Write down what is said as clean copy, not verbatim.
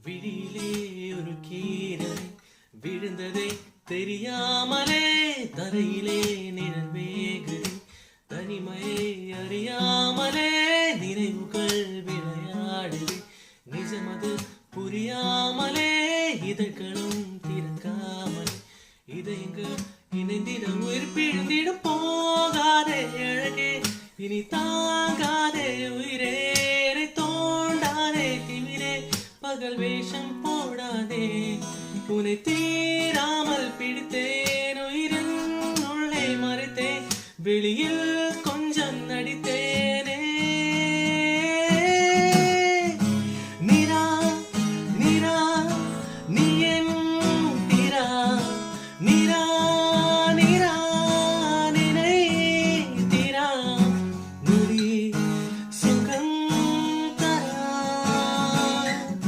விழியிலே ஒரு கீரலை விழுந்ததை தெரியாமலே தரையிலே நிழல் வேகுதி தனிமையை அறியாமலே நினைவுகள் விளையாடுது நிஜமது புரியாமலே இதழ்களும் திறக்காமலே இதயங்கள் இணைந்திட உயிர் பிழிந்திடும் போகாதே அழகே இனி தாங்காதே உயிரே தோண்டாதே திமிரே பகல் வேஷம் போடாதே உன்னை தீராமல் பிடித்தேன் உயிரின் உள்ளே மறைத்தேன் வெளியில்